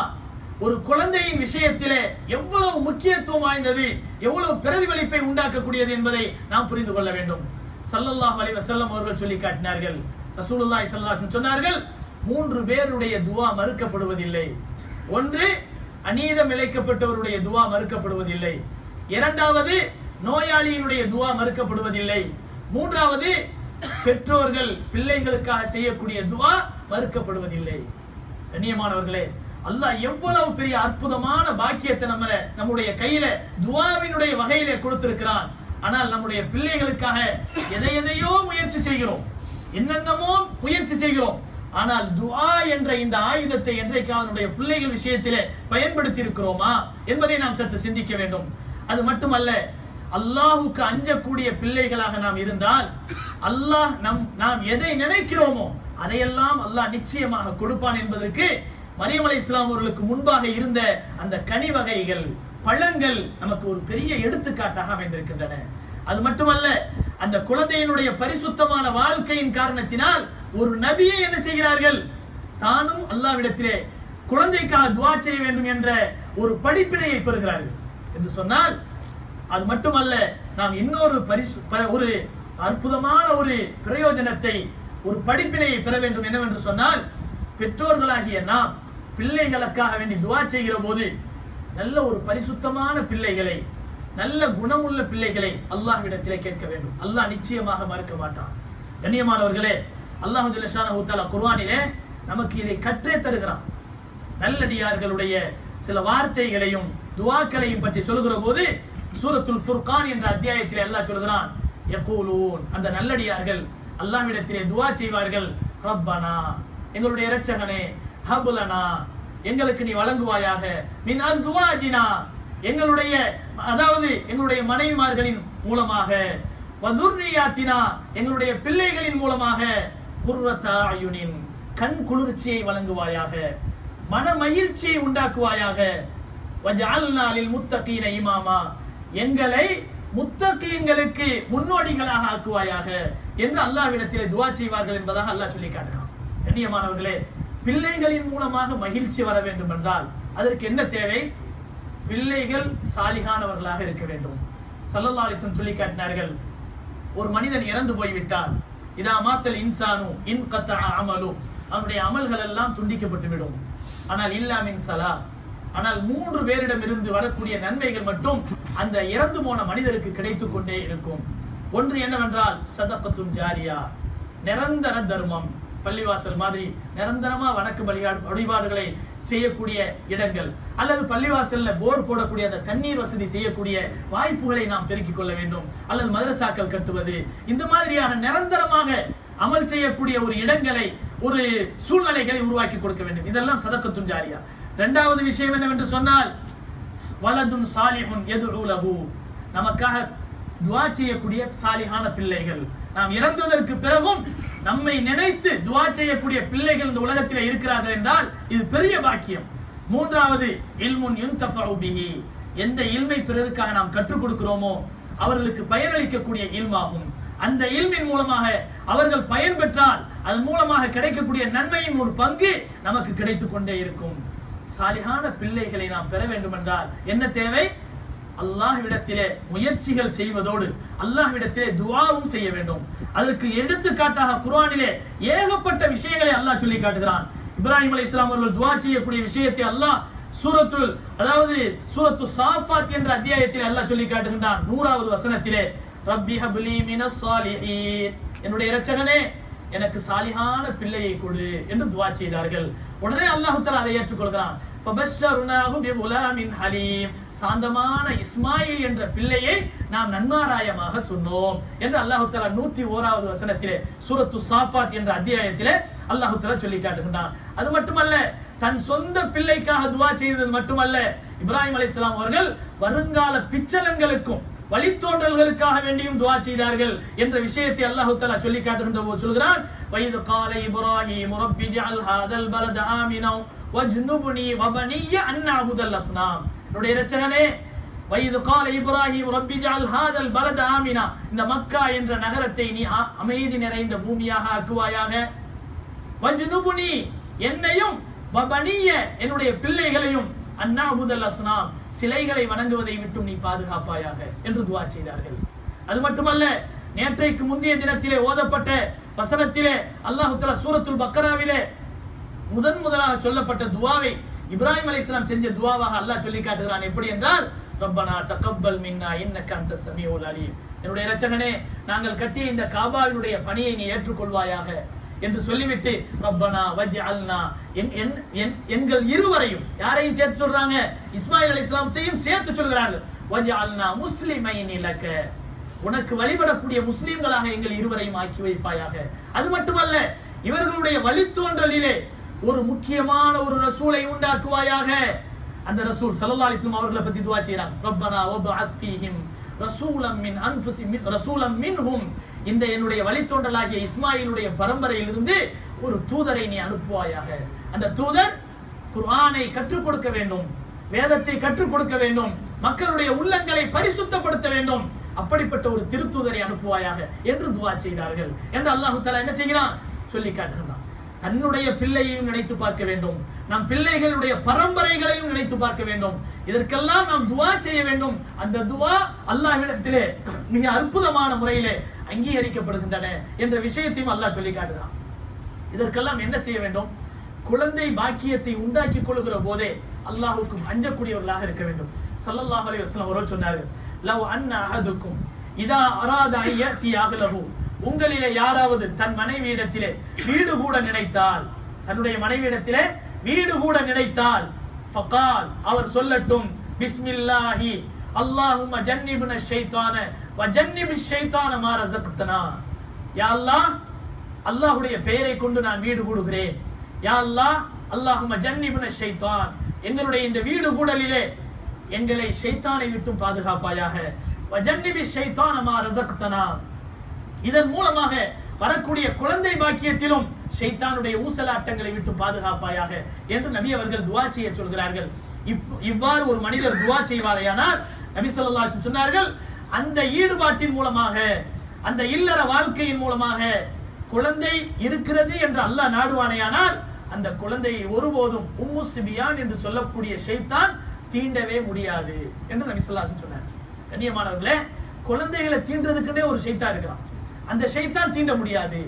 ஒரு குழந்தையின் விஷயத்திலே எவ்வளவு முக்கியத்துவம் வாய்ந்தது, எவ்வளவு பிரதிபலிப்பை உண்டாக்கக்கூடியது என்பதை நாம் புரிந்து கொள்ள வேண்டும். ஸல்லல்லாஹு அலைஹி வஸல்லம் அவர்கள் சொல்லி காட்டினார்கள். ரசூலுல்லாஹி ஸல்லல்லாஹு அலைஹி வஸல்லம் சொன்னார்கள், 3 பேருடைய துஆ மறுக்கப்படுவதில்லை. ஒன்று, அநீதம் இழைக்கப்பட்டவருடைய துஆ மறுக்கப்படுவதில்லை. இரண்டாவது, நோயாளியினுடைய துஆ மறுக்கப்படுவதில்லை. மூன்றாவது, பெற்றோர்கள் பிள்ளைகளுக்காக செய்யக்கூடிய துஆ மறுக்கப்படுவதில்லை. கண்ணியமானவர்களே, அல்லாஹ் எவ்வளவு பெரிய அற்புதமான பாக்கியத்தை நம்முடைய கையில துஆவினுடைய வகையிலே கொடுத்திருக்கிறான். ஆனால் நம்முடைய பிள்ளைகளுக்காக எதையோ முயற்சி செய்கிறோம், என்னென்னமோ முயற்சி செய்கிறோம். ஆனால் துஆ என்ற இந்த ஆயுதத்தை என்றைக்காவது நம்முடைய பிள்ளைகள் விஷயத்திலே பயன்படுத்தி இருக்கிறோமா என்பதை நாம் சற்று சிந்திக்க வேண்டும். அது மட்டுமல்ல, அல்லாஹ்வுக்கு அஞ்சக்கூடிய பிள்ளைகளாக நாம் இருந்தால் அல்லாஹ் நாம் எதை நினைக்கிறோமோ அதையெல்லாம் அல்லாஹ் நிச்சயமாக கொடுப்பான் என்பதற்கு மரியம் அலைஹிஸ்ஸலாம் அவர்களுக்கு முன்பாக இருந்த அந்த கனி வகைகள், பழங்கள் நமக்கு ஒரு பெரிய எடுத்துக்காட்டாக அமைந்திருக்கின்றன. அது மட்டுமல்ல, அந்த குழந்தையினுடைய பரிசுத்தமான வாழ்க்கையின் காரணத்தினால் ஒரு நபியை என்ன செய்கிறார்கள், தானும் அல்லாஹ்விடத்திலே குழந்தைக்காக துஆ செய்ய வேண்டும் என்ற ஒரு படிப்பினையை பெறுகிறார்கள் என்று சொன்னால், அது மட்டுமல்ல, நாம் இன்னொரு ஒரு அற்புதமான ஒரு பிரயோஜனத்தை, ஒரு படிப்பினையை பெற வேண்டும். என்னவென்று சொன்னால், பெற்றோர்களாகிய நாம் பிள்ளைகளுக்காக வேண்டி துஆ செய்கிற போது நல்ல ஒரு பரிசுத்தமான பிள்ளைகளை, நல்ல குணமுள்ள பிள்ளைகளை அல்லாஹ்விடத்திலே கேட்க வேண்டும். அல்லாஹ் நிச்சயமாக மறுக்க மாட்டான். கண்ணியமானவர்களே, அல்லாஹ் ஜல்ல ஷானஹு தஆலா குர்ஆனிலே நமக்கு இதை கற்றே தருகிறான். நல்லடியார்களுடைய சில வார்த்தைகளையும் துஆக்களையும் பற்றி சொல்லுகிற போது சூரத்துல் ஃபுர்கான் என்ற அத்தியாயத்திலே அல்லாஹ் சொல்கிறான், யகூலூன், அந்த நல்லடியார்கள் அல்லாஹ்விடத்திலே துஆ செய்வார்கள், ரப்பனா, எங்களுடைய இரட்சகனே, ஹப்லனா, எங்களுக்கு நீ வழங்குவாயாக, மின் அஸ்வாஜினா, எங்களுடைய அதாவது எங்களுடைய மனைவிமார்களின் மூலமாக, வதுர்ரியாத்தினா, எங்களுடைய பிள்ளைகளின் மூலமாக, குர்ரத அயுனின், கண் குளிர்ச்சியை வழங்குவாயாக, மன மகிழ்ச்சியை உண்டாக்குவாயாக, வஜஅல்னா லில் முத்தகீன இமாமா, எங்களை முத்தகீன்களுக்கு முன்னோடிகளாக ஆக்குவாயாக என்று அல்லாஹ்விடத்திலே துஆ செய்வார்கள் என்பதாக அல்லாஹ் சொல்லி காட்டுகிறான். கண்ணியமானவர்களே, பிள்ளைகளின் மூலமாக மகிழ்ச்சி வர வேண்டும் என்றால் அதற்கு என்ன தேவை? பிள்ளைகள் சாலிகானவர்களாக இருக்க வேண்டும். ஸல்லல்லாஹு அலைஹி வஸல்லம் சொல்லி காட்டினார்கள், ஒரு மனிதன் இறந்து போய்விட்டால், இதா மாத்தல் இன்சானு இன்கத்தஅ அமலு, அவனுடைய அமல்கள் எல்லாம் துண்டிக்கப்பட்டு விடும். ஆனால் இல்லா மின் ஸலா, ஆனால் 3 பேரிடம் இருந்து வரக்கூடிய நன்மைகள் மட்டும் அந்த இறந்து போன மனிதருக்கு கிடைத்துக் கொண்டே இருக்கும். ஒன்று என்னவென்றால் சதகத்துன் ஜாரியா, நிரந்தர தர்மம், பள்ளிவாசல் மாதிரி நிரந்தரமா வணக்க வழிபாடுகளை செய்யக்கூடிய இடங்கள், அல்லது பள்ளிவாசல்ல போர் போடக்கூடிய அந்த தண்ணீர் வசதி செய்யக்கூடிய வாய்ப்புகளை நாம் பெருக்கிக் கொள்ள வேண்டும். அல்லது மதரசாக்கள் கட்டுவது, இந்த மாதிரியாக நிரந்தரமாக அமல் செய்யக்கூடிய ஒரு இடங்களை, ஒரு சூழ்நிலைகளை உருவாக்கி கொடுக்க வேண்டும். இதெல்லாம் சதகத்துன் ஜாரியா. இரண்டாவது விஷயம் என்னவென்று சொன்னால், வலதுன் சாலிஹுன் யதுஉ லஹு, நமக்காக துஆ செய்யக்கூடிய சாலிஹான பிள்ளைகள். நாம் இறந்ததற்கு பிறகும் நம்மை நினைத்து துஆ செய்யக்கூடிய பிள்ளைகள் இந்த உலகத்தில் இருக்கிறார்கள் என்றால் இது பெரிய பாக்கியம். மூன்றாவது இல்முன் யுன்தஃபஉ பிஹி, எந்த இல்மை பிறருக்காக நாம் கற்றுக் கொடுக்கிறோமோ அவர்களுக்கு பயனளிக்கக்கூடிய இல்மாகும். அந்த இல்மின் மூலமாக அவர்கள் பயன் பெற்றால் அதன் மூலமாக கிடைக்கக்கூடிய நன்மையின் ஒரு பங்கு நமக்கு கிடைத்துக் கொண்டே இருக்கும். சாலிஹான பிள்ளைகளை நாம் பெற வேண்டும் என்றால் என்ன தேவை? அல்லாஹ்விடத்திலே முயற்சிகள் செய்வதோடு அல்லாஹ்விடத்திலே துஆவும் செய்ய வேண்டும். அதற்கு எடுத்துக்காட்டாக குர்ஆனிலே ஏகப்பட்ட விஷயங்களை அல்லாஹ் சொல்லி காட்டுகிறான். இப்ராஹிம் அலைஹிஸ்ஸலாம் அவர்கள் துஆ செய்யக்கூடிய விஷயத்தை அல்லாஹ் சூரத்து சாஃபாத் என்ற அத்தியாயத்திலே அல்லாஹ் சொல்லி காட்டுகின்றான். 100வது வசனத்திலே, ரப்பி ஹப்லி மினஸ் சாலிஹீன், என்னுடைய இரட்சகனே எனக்கு சாலிஹான பிள்ளையை கொடு என்று துஆ செய்தார்கள். உடனே அல்லாஹ் தஆலா அதை ஏற்றுக்கொள்கிறான். ஃபபஷர்னாஹு பிகுலாமின் ஹலீம், சாந்தமான இஸ்மாயில் என்ற பிள்ளையை நாம் நன்மாராயமாக சொன்னோம் என்று அல்லாஹ் தஆலா 101வது வசனத்திலே சூரத்து சாஃபாத் என்ற அத்தியாயத்திலே அல்லாஹ் தஆலா சொல்லி காட்டுகின்றான். அது மட்டுமல்ல, தன் சொந்த பிள்ளைக்காக துஆ செய்தது மட்டுமல்ல, இப்ராஹிம் அலைஹிஸ்ஸலாம் அவர்கள் வருங்கால பிச்சலங்களுக்கும் வழித்தோன்றல்களுக்காக வேண்டியும் துஆ செய்தார்கள் என்ற விஷயத்தை அல்லாஹ் தஆலா சொல்லி காட்டுகின்ற போது சொல்கிறான், வைது கால இப்ராஹீம் ரப்பி ஜஅல் ஹாதல் பலத ஆமினா வஜ்னுப்னி வபனிய அன் நஅபுதல் அஸ்னாம், என்னுடைய இரட்சகனே, வைது கால இப்ராஹீம் ரப்பி ஜஅல் ஹாதல் பலத ஆமினா, இந்த மக்கா என்ற நகரத்தை நீ அமைதி நிறைந்த பூமியாக ஆக்குவாயாக, வஜ்னுப்னி என்னையும், வபனிய என்னுடைய பிள்ளைகளையும், அன் நஅபுதல் அஸ்னாம் சிலைகளை வணங்குவதை விட்டும் நீ பாதுகாப்பாயாக என்று துஆ செய்தார்கள். அது மட்டுமல்ல, நேற்றைக்கு முந்தைய தினத்திலே ஓதப்பட்ட வசனத்திலே அல்லாஹ் தஆலா சூரத்துல் பக்கராவிலே முதலாக சொல்லப்பட்ட துஆவை இப்ராஹிம் அலைஹிஸ்ஸலாம் செஞ்ச துஆவாக அல்லாஹ் சொல்லி காட்டுகிறான். எப்படி என்றால், ரப்பனா தகப்பல் மின்னா இன்னக அன்தஸ் ஸமீஉல் அலீம், என்னுடைய இரட்சகனே நாங்கள் கட்டிய இந்த காபாவினுடைய பணியை நீ ஏற்றுக்கொள்வாயாக என்று சொல்லிவிட்டு, ரப்பனா வஜ்அல்னா, எங்கள் இருவரையும், யாரையும் சேர்த்து சொல்றாங்க, இஸ்மாயில் அலைஹிஸ்ஸலாத்தையும் சேர்த்து சொல்கிறார்கள், வஜ்அல்னா முஸ்லிமைனி லக, உனக்கு வழிபடக்கூடிய முஸ்லிம்களாக எங்கள் இருவரையும் ஆக்கி வைப்பாயாக. அது மட்டுமல்ல, இவர்களுடைய வழித்தோன்றலிலே ஒரு முக்கியமான ஒரு ரசூலை உண்டாக்குவாயாக. அந்த ரசூல் ஸல்லல்லாஹு அலைஹி வஸல்லம் அவர்களை பத்தி துஆ செய்றாங்க, ரப்பனா வபஅத் ஃபீஹிம் ரசூலம் மின்ஹும், இந்த என்னுடைய வழித்தோன்றலாகிய இஸ்மாயிலுடைய பரம்பரையிலிருந்து ஒரு தூதரை நீ அனுப்புவாயாக. அந்த தூதர் குர்ஆனை கற்றுக் கொடுக்க வேண்டும், வேதத்தை கற்றுக் கொடுக்க வேண்டும், மக்களுடைய உள்ளங்களை பரிசுத்தப்படுத்த வேண்டும், அப்படிப்பட்ட ஒரு திருத்தூதரை அனுப்புவாயாக என்று துஆ செய்தார்கள் என்று அல்லாஹ் தஆலா என்ன செய்கிறான் சொல்லி காட்டுகிறான். தன்னுடைய பிள்ளையையும் நினைத்து பார்க்க வேண்டும், நம் பிள்ளைகளுடைய பரம்பரைகளையும் நினைத்து பார்க்க வேண்டும். இதற்கெல்லாம் நாம் துஆ செய்ய வேண்டும். அந்த துஆ அல்லாஹ்விடத்திலே மிக அற்புதமான முறையிலே அங்கீகரிக்கப்படுகின்றன என்ற விஷயத்தையும் அல்லாஹ் சொல்லி காட்டுகிறான். இதற்கெல்லாம் என்ன செய்ய வேண்டும்? குழந்தை பாக்கியத்தை உண்டாக்கி கொள்கிற போதே அல்லாஹ்வுக்கு அஞ்சக்கூடியவர்களாக இருக்க வேண்டும். ஸல்லல்லாஹு அலைஹி வஸல்லம் அவர்கள் சொன்னார்கள், லவ் அன்ன அஹதுக்கும் இதா அராத அன் யஅதி அஹ்லஹு, உங்களிலே யாராவது தன் மனைவியிடத்திலே வீடு கூட நினைத்தால், தன்னுடைய மனைவியிடத்திலே வீடு கூட நினைத்தால், ஃபகால், அவர் சொல்லட்டும், பிஸ்மில்லாஹி அல்லாஹும்ம ஜன்னிப்ன ஷைத்தான வ ஜன்னிபிஷ் ஷைத்தான மா ரஸக்தனா. யா அல்லாஹ், அல்லாஹ்வுடைய பெயரை கொண்டு நான் வீடு கூடுகிறேன். யா அல்லாஹ், அல்லாஹும்ம ஜன்னிப்ன ஷைத்தான், எங்களுடைய இந்த வீடு கூடலிலே எங்களை ஷைத்தானை விட்டும் பாதுகாப்பாயாக. வ ஜன்னிபிஷ் ஷைத்தான மா ரஸக்தனா, இதன் மூலமாக வரக்கூடிய குழந்தை பாக்கியத்திலும் ஷைத்தானுடைய ஊசலாட்டங்களை விட்டு பாதுகாப்பாயாக என்று நபி அவர்கள் துஆ செய்ய சொல்கிறார்கள். இவ்வாறு ஒரு மனிதர் துஆ செய்வாரேயானால் நபி ஸல்லல்லாஹு அலைஹி வஸல்லம் சொன்னார்கள், அந்த ஈடுபாட்டின் மூலமாக, அந்த இல்லற வாழ்க்கையின் மூலமாக குழந்தை இருக்கிறது என்று அல்லாஹ் நாடுவானேயானால் அந்த குழந்தையை ஒருபோதும் உம்மு சிபியான் என்று சொல்லக்கூடிய ஷைத்தான் தீண்டவே முடியாது என்று நபி ஸல்லல்லாஹு அலைஹி வஸல்லம் சொன்னார். கண்ணியமானவர்களே, குழந்தைகளை தீண்டறதுக்குன்னே ஒரு ஷைத்தான் இருக்கிறான். அந்த ஷைத்தான் தீண்ட முடியாது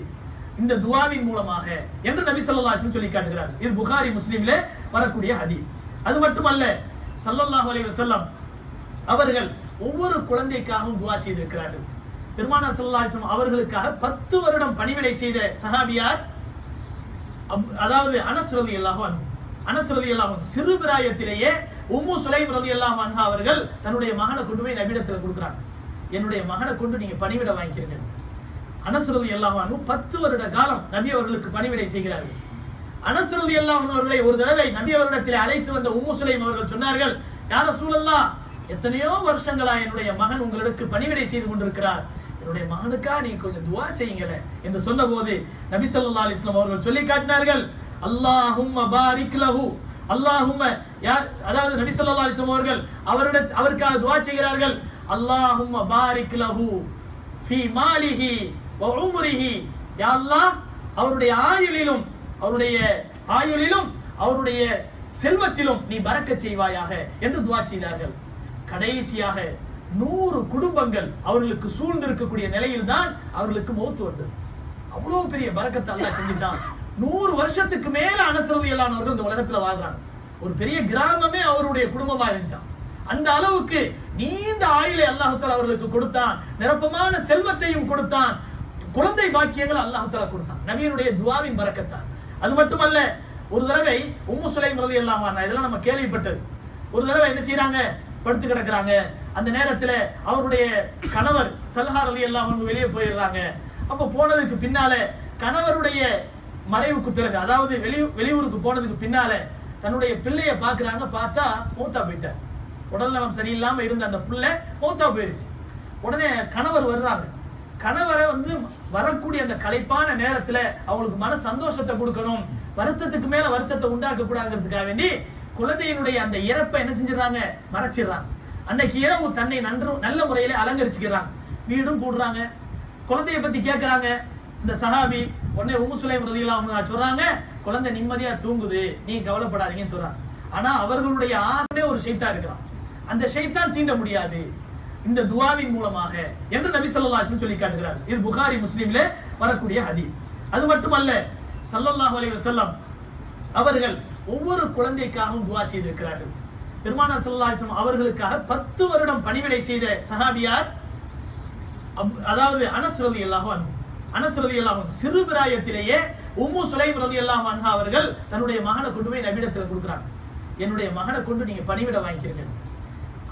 இந்த துஆவின் மூலமாக என்று நபி ஸல்லல்லாஹு அலைஹி வஸல்லம் சொல்லி காட்டுகிறார். இது புகாரி முஸ்லிமிலே வரக்கூடிய ஹதீஸ். அது மட்டுமல்ல, ஸல்லல்லாஹு அலைஹி வஸல்லம் அவர்கள் ஒவ்வொரு குழந்தைக்காகவும் துஆ செய்திருக்கிறார்கள். பெருமானார் ஸல்லல்லாஹு அலைஹி வஸல்லம் அவர்களுக்காக 10 வருடம் பணிவிடை செய்த சஹாபியார், அதாவது அனஸ் ரலியல்லாஹு அன்ஹு. அனஸ் ரலியல்லாஹு அன்ஹு சிறு பிராயத்திலேயே உம்மு சுலைம் ரலியல்லாஹு அன்ஹா அவர்கள் தன்னுடைய மகனை கொண்டு போய் நபியிடத்தில் கொடுக்குறாங்க. என்னுடைய மகனை கொண்டு நீங்க பணிவிட வாங்கிக்கிறீங்க. அனஸ் ரலியல்லாஹு அன்ஹு 10 வருட காலம் நபி அவர்களுக்கு பணிவிடை செய்கிறார்கள். அனஸ் ரலியல்லாஹு அன்ஹு அவர்களை ஒரு தடவை நபி அவரிடத்தில் அழைத்து வந்த உம்மு சுலைம் அவர்கள் சொன்னார்கள், யா ரசூலல்லாஹ், எத்தனையோ வருஷங்களா என்னுடைய மகன் உங்களுக்கு பணிவிடை செய்து கொண்டிருக்கிறார், என்னுடைய மகனுக்கா நீங்க கொஞ்சம் துஆ செய்யுங்களே என்று சொன்னபோது நபி ஸல்லல்லாஹு அலைஹி வஸல்லம் அவர்கள் சொல்லி காட்டினார்கள், அல்லாஹும்ம பாரிக் லஹு, அல்லாஹும்ம, அதாவது நபி ஸல்லல்லாஹு அலைஹி வஸல்லம் அவர்கள் அவருக்காக துஆ செய்கிறார்கள், அல்லாஹும்ம பாரிக் லஹு ஃபீ மாலிஹி வ உம்ரிஹி, யா அல்லாஹ், அவருடைய ஆயுளிலும் அவருடைய செல்வத்திலும் நீ பரக்கத் செய்வாயாக என்று துஆ செய்தார்கள். கடைசியாக 100 குடும்பங்கள் அவர்களுக்கு சூழ்ந்து இருக்கக்கூடிய நிலையில் தான் அவர்களுக்கு மௌத் வந்தது. அவ்வளவு பெரிய பரக்கத்தை அல்லாஹ் செஞ்சுட்டான். 100 வருஷத்துக்கு மேல அனஸ் ரலியல்லாஹு அன்ஹு இந்த உலகத்துல வாழ்றாங்க. ஒரு பெரிய கிராமமே அவருடைய குடும்பமா இருந்துச்சாம். அந்த அளவுக்கு நீண்ட ஆயுளை அல்லாஹ் தஆலா அவர்களுக்கு கொடுத்தான், நிரப்பமான செல்வத்தையும் கொடுத்தான், குழந்தை பாக்கியங்களை அல்லாஹ் தஆலா கொடுத்தான், நபியினுடைய துஆவின் பரக்கத்தான். அது மட்டுமல்ல, ஒரு தடவை உம்மு சுலைம் ரலியல்லாஹு அன்ஹா, இதெல்லாம் நம்ம கேள்விப்பட்டது, ஒரு தடவை என்ன செய்யறாங்க, படுத்து கிடக்குறாங்க. அந்த நேரத்துல அவருடைய கணவர் தல்ஹா ரலியல்லாஹு அன்ஹு வெளியே போயிடுறாங்க. அப்ப போனதுக்கு பின்னால கணவருடைய மறைவுக்கு பிறகு, அதாவது வெளியூருக்கு போனதுக்கு பின்னால தன்னுடைய பிள்ளைய பாக்குறாங்க. பார்த்தா மௌத்தா போயிட்டார். உடல்நலம் சரியில்லாம இருந்த அந்த பிள்ளை மௌத்தா போயிருச்சு. உடனே கணவர் வர்றாங்க. கணவரை வரக்கூடிய அந்த களைப்பான நேரத்துல அவங்களுக்கு மன சந்தோஷத்தை கொடுக்கணும், வருத்தத்துக்கு மேல வருத்தத்தை உண்டாக்க கூடாதுங்கிறதுக்காக வேண்டி குழந்தையினுடைய அந்த இறப்பை என்ன செஞ்சிடறாங்க, மறைச்சிடறாங்க. அன்னைக்கு இரவு தன்னை நல்ல முறையில அலங்கரிச்சுக்கிறாங்க. வீடும் கூடுறாங்க. குழந்தைய பத்தி கேட்கிறாங்க இந்த சஹாபி. உடனே உம்மு சுலைம் ரலியல்லாஹு அன்ஹா சொல்றாங்க, குழந்தை நிம்மதியா தூங்குது, நீ கவலைப்படாதீங்கன்னு சொல்றாங்க. ஆனா அவர்களுடைய ஆசை ஒரு ஷைத்தான் இருக்கிறான். அந்த ஷைத்தான் தீண்ட முடியாது இந்த துஆவின் மூலமாக என்று நபி ஸல்லல்லாஹு அலைஹி வஸல்லம் சொல்லி காட்டுகிறார். இது புகாரி முஸ்லிமிலே வரக்கூடிய ஹதீஸ். அது மட்டுமல்ல, ஸல்லல்லாஹு அலைஹி வஸல்லம் அவர்கள் ஒவ்வொரு குழந்தைக்காகவும் துஆ செய்திருக்கிறார்கள். பெருமானார் ஸல்லல்லாஹு அலைஹி வஸல்லம் அவர்களுக்காக 10 வருடம் பணிவிடை செய்த சஹாபியார், அதாவது அனஸ் ரலியல்லாஹு அன்ஹு. அனஸ் ரலியல்லாஹு அன்ஹு சிறு பிராயத்திலேயே உம்மு சுலைம் ரலியல்லாஹு அன்ஹா அவர்கள் தன்னுடைய மகனை கொண்டு போய் நபியிடத்தில் கொடுக்குறாங்க. என்னுடைய மகனை கொண்டு நீங்க பணிவிட வாங்கிக்கிறீங்க.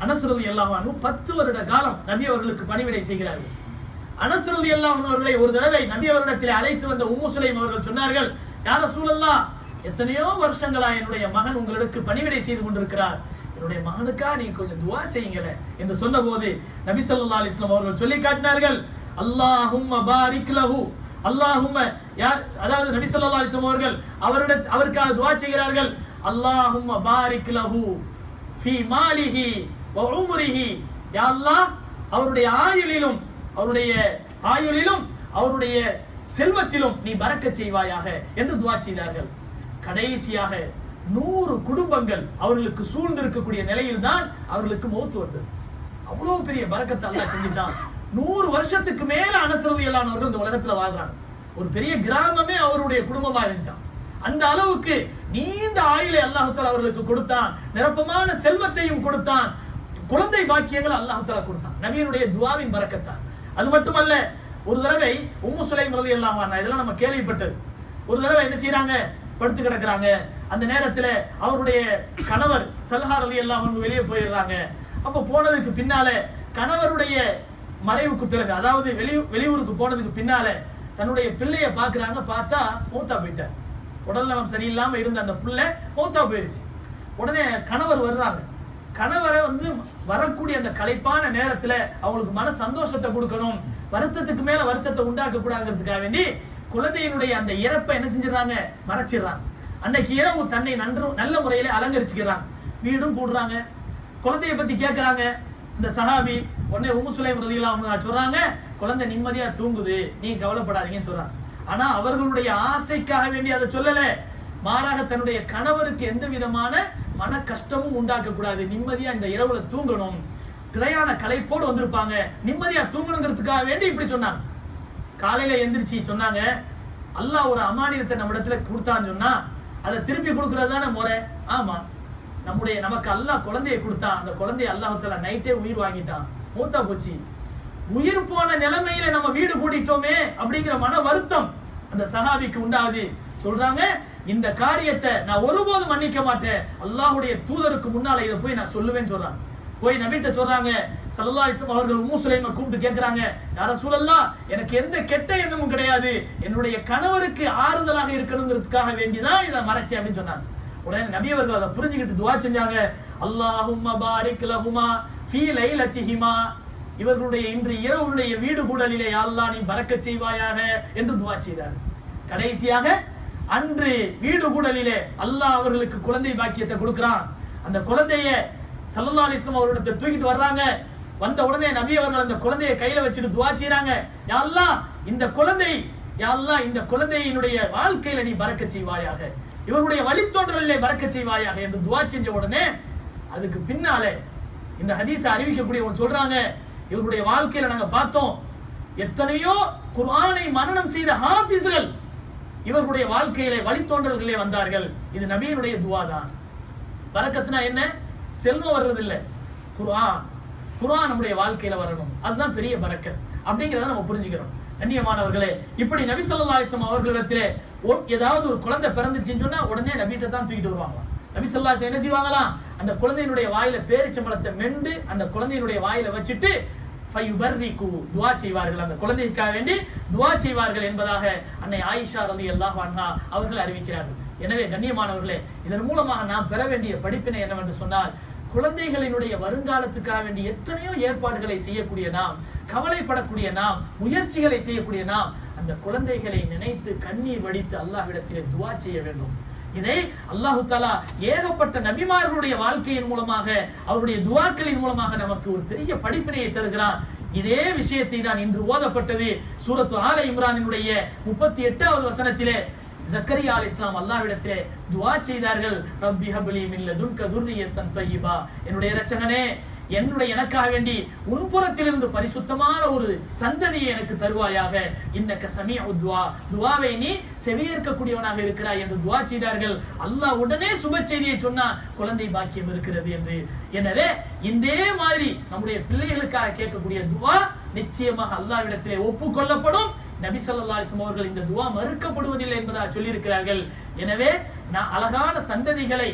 அனஸ் ரலியல்லாஹு அன்ஹு 10 வருட காலம் நபி அவர்களுக்கு பணிவிடை செய்கிறார்கள். அனஸ் ரலியல்லாஹு அன்ஹு அவர்களை ஒரு தடவை நபி அவரிடத்தில் அழைத்து வந்த உம்மு சுலைம் அவர்கள் சொன்னார்கள், யா ரசூலல்லாஹ், எத்தனையோ வருஷங்களா என்னுடைய மகன் உங்களுக்கு பணிவிடை செய்து கொண்டிருக்கிறார், என்னுடைய மகனுக்கா நீங்க கொஞ்சம் துஆ செய்யுங்களே என்று சொன்னபோது நபி ஸல்லல்லாஹு அலைஹி வஸல்லம் அவர்கள் சொல்லி காட்டினார்கள், அல்லாஹும்ம பாரிக் லஹு, அல்லாஹும்ம, அதாவது நபி ஸல்லல்லாஹு அலைஹி வஸல்லம் அவர்கள் அவருக்காக துஆ செய்கிறார்கள், அல்லாஹும்ம பாரிக் லஹு ஃபீ மாலிஹி வ உம்ரிஹி, யா அல்லாஹ் அவருடைய ஆயுளிலும் அவருடைய செல்வத்திலும் நீ பரக்கத் செய்வாயாக என்று துஆ செய்தார்கள். கடைசியாக 100 குடும்பங்கள் அவர்களுக்கு சூழ்ந்திருக்கக்கூடிய நிலையில் தான் அவர்களுக்கு மௌத் வந்தது. அவ்வளவு பெரிய பரக்கத்தை அல்லாஹ் செஞ்சுட்டான். 100 வருஷத்துக்கு மேல அனஸ் ரலியல்லாஹு அன்ஹு அவர்கள் இந்த உலகத்துல வாழ்றாங்க. ஒரு பெரிய கிராமமே அவருடைய குடும்பமா இருந்துச்சாம். அந்த அளவுக்கு நீண்ட ஆயுளை அல்லாஹ் தஆலா அவர்களுக்கு கொடுத்தான், நிரப்பமான செல்வத்தையும் கொடுத்தான், குழந்தை பாக்கியங்களை அல்லாஹ் தஆலா கொடுத்தான். நபியினுடைய துஆவின் பரக்கத்தான். அது மட்டுமல்ல, ஒரு தடவை உம்மு சுலைம் ரலியல்லாஹு அன்ஹா, இதெல்லாம் நம்ம கேள்விப்பட்டது. ஒரு தடவை என்ன செய்யறாங்க, படுத்து கிடக்குறாங்க. அந்த நேரத்துல அவருடைய கணவர் தல்ஹா ரலியல்லாஹு அன்ஹு வெளியே போயிடுறாங்க. அப்ப போனதுக்கு பின்னால கணவருடைய மறைவுக்கு பிறகு, அதாவது வெளியூருக்கு போனதுக்கு பின்னால தன்னுடைய பிள்ளைய பாக்குறாங்க. பார்த்தா மூத்தா போயிட்டார். உடல்நலம் சரியில்லாம இருந்த அந்த பிள்ளை மூத்தா போயிருச்சு. உடனே கணவர் வர்றாங்க. கணவரை வரக்கூடிய அந்த களைப்பான நேரத்துல அவங்களுக்கு மன சந்தோஷத்தை கொடுக்கணும், வருத்தத்துக்கு மேல வருத்தத்தை உண்டாக்க கூடாதுங்கிறதுக்காக வேண்டி குழந்தையினுடைய அந்த இறப்பை என்ன செஞ்சிடறாங்க, மறைச்சிடறாங்க. அன்னைக்கு இரவு தன்னை நல்ல முறையில அலங்கரிச்சுக்கிறாங்க. வீடும் கூடுறாங்க. குழந்தைய பத்தி கேட்கிறாங்க இந்த சஹாபி. உடனே உம்மு சுலைம் ரலியல்லாஹு அன்ஹா சொல்றாங்க, குழந்தை நிம்மதியா தூங்குது, நீங்க கவலைப்படாதீங்கன்னு சொல்றாங்க. ஆனா அவர்களுடைய ஆசைக்காக வேண்டி அதை சொல்லல. மாறாக தன்னுடைய கணவருக்கு எந்த விதமான மன கஷ்டமும் உண்டாக்க கூடாது, நிம்மதியா இந்த இரவுல தூங்கணும், பிரயாண களைப்போடு வந்திருப்பாங்க, நிம்மதியா தூங்கணுங்கிறதுக்காக வேண்டி இப்படி சொன்னாங்க. காலையில எந்திரிச்சு சொன்னாங்க, அல்லாஹ் ஒரு அமானியத்தை நம்ம இடத்துல கொடுத்தான்னு சொன்னா அதை திருப்பி கொடுக்கறது தானே முறை. ஆமா, நமக்கு அல்லாஹ் குழந்தையை கொடுத்தான், அந்த குழந்தைய அல்லாஹ் தஆலா நைட்டே உயிர் வாங்கிட்டான், மூத்தா போச்சு. உயிர் போன நிலைமையில நம்ம வீடு கூட்டிட்டோமே அப்படிங்கிற மன வருத்தம் அந்த சஹாபிக்கு உண்டாகுது. சொல்றாங்க, இந்த காரியத்தை நான் ஒருபோதும் மன்னிக்க மாட்டேன், அல்லாஹ்வுடைய தூதருக்கு முன்னால இதை போய் நான் சொல்லுவேன்னு சொல்றாங்க. போய் நபிட்ட சொல்றாங்க. ஸல்லல்லாஹு அலைஹி வஸல்லம் அவர்கள் உம்மு சுலைமை கூப்பிட்டு கேட்கிறாங்க, யா ரசூலல்லாஹ், எனக்கு எந்த கெட்ட எண்ணமும் கிடையாது, என்னுடைய கணவருக்கு ஆறுதலாக இருக்கணுங்கிறதுக்காக வேண்டிதான் இதை மறைச்சேன் அப்படின்னு சொன்னாங்க. உடனே நபி அவர்கள் அதை புரிஞ்சுக்கிட்டு துஆ செஞ்சாங்க, அல்லாஹும்ம பாரிக் லஹுமா ஃபீ லைலத்திஹிமா, இவர்களுடைய இன்று இரவுடைய வீடு கூடலிலே யா அல்லாஹ் நீ பரக்கத் செய்வாயாக என்று துஆ செய்தார்கள். கடைசியாக அன்று வீடு கூடலிலே அல்லாஹ் அவர்களுக்கு குழந்தை பாக்கியத்தை கொடுக்கிறான். அந்த குழந்தைய ஸல்லல்லாஹு அலைஹி வஸல்லம் அவர்களிடத்தை தூக்கிட்டு வர்றாங்க. வந்த உடனே நபி அவர்கள் அந்த குழந்தையை கையில வச்சுட்டு துஆ செய்றாங்க, யா அல்லாஹ் இந்த குழந்தையினுடைய வாழ்க்கையில நீ பரக்கத் செய்வாயாக, இவருடைய வழித்தோன்றலிலே பரக்கத் செய்வாயாக என்று துஆ செஞ்ச உடனே அதுக்கு பின்னாலே இந்த ஹதீஸை அறிவிக்கக்கூடியவங்க சொல்றாங்க, இவருடைய வாழ்க்கையில நாங்க பார்த்தோம், எத்தனையோ குர்ஆனை மனனம் செய்த ஹாஃபிஸ்கள் இவர்களுடைய வாழ்க்கையிலே வழித்தோன்றல்களே வந்தார்கள். இது நபியினுடைய துஆ தான். பரக்கத்னா என்ன? செல்வம் வர்றது இல்ல, குர்ஆன் நம்முடைய வாழ்க்கையில வரணும், அதுதான் பெரிய பரக்கத் அப்படிங்கறத நம்ம புரிஞ்சுக்கிறோம். கண்ணியமானவர்களே, இப்படி நபி ஸல்லல்லாஹு அலைஹி வஸல்லம் அவர்களிடத்திலே ஏதாவது ஒரு குழந்தை பிறந்துச்சுன்னு சொன்னா உடனே நபிட்ட தான் தூக்கிட்டு வருவாங்க. நபி ஸல்லல்லாஹு அலைஹி வஸல்லம் என்ன செய்வாங்களாம், அந்த குழந்தையினுடைய வாயில பேரிச்சம்பழத்தை மெண்டு அந்த குழந்தையினுடைய வாயில வச்சுட்டு ஃபயுபர்ரிகு துஆ செய்வார்கள், அந்த குழந்தைக்காக வேண்டி துஆ செய்வார்கள் என்பதாக அன்னை ஆயிஷா ரலியல்லாஹு அன்ஹா அவர்கள் அறிவிக்கிறார்கள். எனவே கண்ணியமானவர்களே, இதன் மூலமாக நாம் பெற வேண்டிய படிப்பினை என்னவென்று சொன்னால், குழந்தைகளினுடைய வருங்காலத்துக்காக வேண்டி எத்தனையோ ஏற்பாடுகளை செய்யக்கூடிய நாம், கவலைப்படக்கூடிய நாம், முயற்சிகளை செய்யக்கூடிய நாம், அந்த குழந்தைகளை நினைத்து கண்ணீர் வடித்து அல்லாஹ்விடத்திலே துஆ செய்ய வேண்டும். இதை அல்லாஹ் தஆலா ஏகப்பட்ட நபிமார்களுடைய வாழ்க்கையின் மூலமாக, அவருடைய துஆக்களின் மூலமாக நமக்கு ஒரு பெரிய படிப்பினையை தருகிறான். இதே விஷயத்தை தான் இன்று ஓதப்பட்டது சூரத்து ஆல இம்ரானினுடைய 38வது வசனத்திலே ஜக்கரியா அலைஹிஸ்ஸலாம் அல்லாஹ்விடத்திலே துஆ செய்தார்கள், ரப்பி ஹப்லி மின் லதுன்க துர்ரியத்தன் தய்யிபா, என்னுடைய இரட்சகனே, எனக்காக வேண்டி உன்புறத்திலிருந்து பரிசுத்தமான ஒரு சந்ததியை எனக்கு தருவாயாக, இன்னக சமீஉ துஆ, துஆவை நீ செவியேற்கக்கூடியவனாக இருக்கிறாய் என்று துஆ செய்தார்கள். அல்லாஹ் உடனே சுப செய்தியை சொன்னான், குழந்தை பாக்கியம் இருக்கிறது என்று. எனவே இதே மாதிரி நம்முடைய பிள்ளைகளுக்காக கேட்கக்கூடிய துஆ நிச்சயமாக அல்லாஹ்விடத்திலே ஒப்புக்கொள்ளப்படும். நபி ஸல்லல்லாஹு அலைஹி வஸல்லம் அவர்கள் இந்த துஆ மறுக்கப்படுவதில்லை என்பதாக சொல்லி இருக்கிறார்கள். எனவே நான் அழகான சந்ததிகளை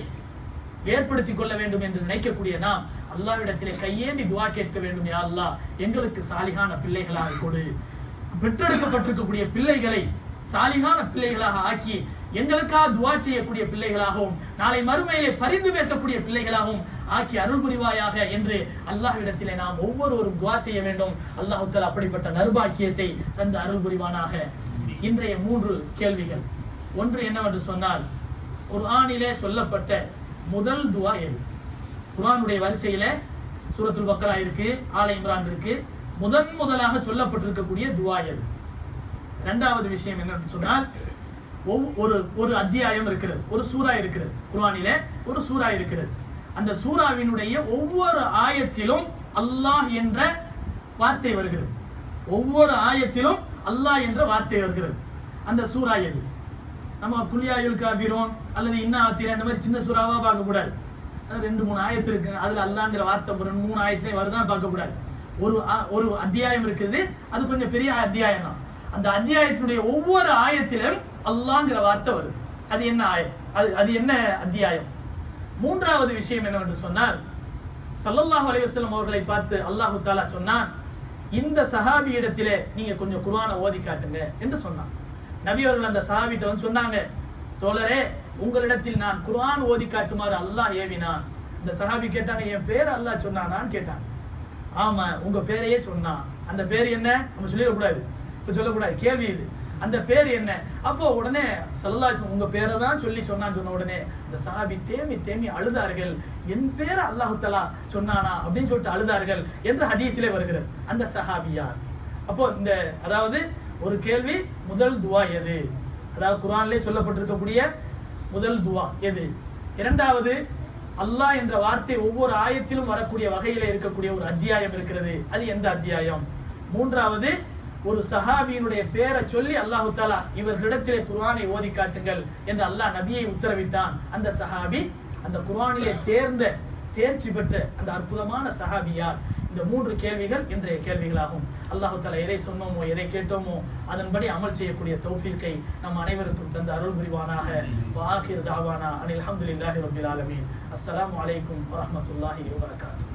ஏற்படுத்திக் கொள்ள வேண்டும் என்று நினைக்கக்கூடிய நாம் அல்லாஹ்விடத்திலே கையேந்தி துஆ கேட்க வேண்டும். யா அல்லாஹ், எங்களுக்கு சாலிகான பிள்ளைகளாக கொடு, பெற்றெடுக்கப்பட்டிருக்கக்கூடிய பிள்ளைகளை சாலிகான பிள்ளைகளாக ஆக்கி எங்களுக்காக துஆ செய்யக்கூடிய பிள்ளைகளாகவும் நாளை மறுமையிலே பரிந்து பேசக்கூடிய பிள்ளைகளாகவும் ஆக்கி அருள் புரிவாயாக என்று அல்லாஹ்விடத்திலே நாம் ஒவ்வொருவரும் துஆ செய்ய வேண்டும். அல்லாஹ் தஆலா அப்படிப்பட்ட நற்பாக்கியத்தை தந்து அருள் புரிவானாக. இன்றைய 3 கேள்விகள். ஒன்று என்னவென்று சொன்னால், குர்ஆனிலே சொல்லப்பட்ட முதல் துஆ எது? குர்ஆனுடைய வரிசையிலே சூரத்துல் பக்ரா இருக்கு, ஆல இம்ரான் இருக்கு. முதலாக சொல்லப்பட்டிருக்கக்கூடிய துஆ எது? இரண்டாவது விஷயம் என்னன்னு சொன்னால், ஒரு அத்தியாயம் இருக்கிறது, ஒரு சூரா இருக்கிறது. குர்ஆனிலே ஒரு சூரா இருக்கிறது. அந்த சூராவினுடைய ஒவ்வொரு ஆயத்திலும் அல்லாஹ் என்ற வார்த்தை வருகிறது. ஒவ்வொரு ஆயத்திலும் அல்லாஹ் என்ற வார்த்தை வருகிறது. அந்த சூரா எது? நம்ம குல்யாயுல் காஃபிரூன் அல்லது இன்னா ஆத்திரா இந்த மாதிரி சின்ன சூறாவா பார்க்க கூடாது. 2-3 ஆயத்து இருக்கு, அதுல அல்லாஹ்ங்கிற வார்த்தை 3 ஆயத்திலே வருதான் பார்க்க கூடாது. ஒரு அத்தியாயம் இருக்குது, அது கொஞ்சம் பெரிய அத்தியாயம் தான். அந்த அத்தியாயத்தினுடைய ஒவ்வொரு ஆயத்திலும் அல்லாஹ்ங்கிற வார்த்தை வருது. அது என்ன ஆயத்? அது என்ன அத்தியாயம்? மூன்றாவது விஷயம் என்னவென்று சொன்னால், ஸல்லல்லாஹு அலைஹி வஸல்லம் அவர்களை பார்த்து அல்லாஹ் தஆலா சொன்னான், இந்த சஹாபி இடத்திலே நீங்க கொஞ்சம் குர்ஆனை ஓதி காட்டுங்க என்று சொன்னான். நபி அவர்கள் அந்த சஹாபிட்ட வந்து சொன்னாங்க, தோழரே, உங்களிடத்தில் நான் குர்ஆன் ஓதி காட்டுமாறு அல்லாஹ் ஏவினான். இந்த சஹாபி கேட்டாங்க, என் பேர் அல்லாஹ் சொன்னானான்னு கேட்டாங்க. ஆமா, உங்க பேரையே சொன்னான். அந்த பேர் என்ன? நம்ம சொல்லிடக்கூடாது, இப்ப சொல்லக்கூடாது, கேள்வி இது. அந்த பேர் என்ன? அப்போ உடனே ஸல்லல்லாஹு அலைஹி வஸல்லம் உங்க பேரை தான் சொன்னான்னு சொன்ன உடனே இந்த சஹாபி தேமி அழுதார்கள். என் பேரை அல்லாஹ் தஆலா சொன்னானா அப்படின்னு சொல்லிட்டு அழுதார்கள் என்று ஹதீஸிலே வருகிறது. அந்த சஹாபி யார்? அப்போ அதாவது ஒரு கேள்வி, முதல் துஆ எது? அதாவது குர்ஆனிலே சொல்லப்பட்டிருக்கக்கூடிய முதல் துஆ எது? இரண்டாவது, அல்லாஹ் என்ற வார்த்தை ஒவ்வொரு ஆயத்திலும் வரக்கூடிய வகையில இருக்கக்கூடிய ஒரு அத்தியாயம் இருக்கிறது, அது எந்த அத்தியாயம்? மூன்றாவது, ஒரு சஹாபியினுடைய பேரை சொல்லி அல்லாஹ் தஆலா இவர்களிடத்திலே குர்ஆனை ஓதி காட்டுங்கள் என்று அல்லாஹ் நபியை உத்தரவிட்டான். அந்த சஹாபி, அந்த குர்ஆனிலே தேர்ச்சி பெற்ற அந்த அற்புதமான சஹாபி யார்? இந்த 3 கேள்விகள் இன்றைய கேள்விகளாகும். அல்லாஹ் தஆலா எதை சொன்னோமோ எதை கேட்டோமோ அதன்படி அமல் செய்யக்கூடிய தௌஃபீக்கை நம் அனைவருக்கும் தந்து அருள் புரிவானாக. வாஹிர் தாவானா அனில் ஹம்துலில்லாஹி ரப்பில் ஆலமீன். அஸ்ஸலாமு அலைக்கும் வரஹ்மத்துல்லாஹி வபரகாத்துஹு.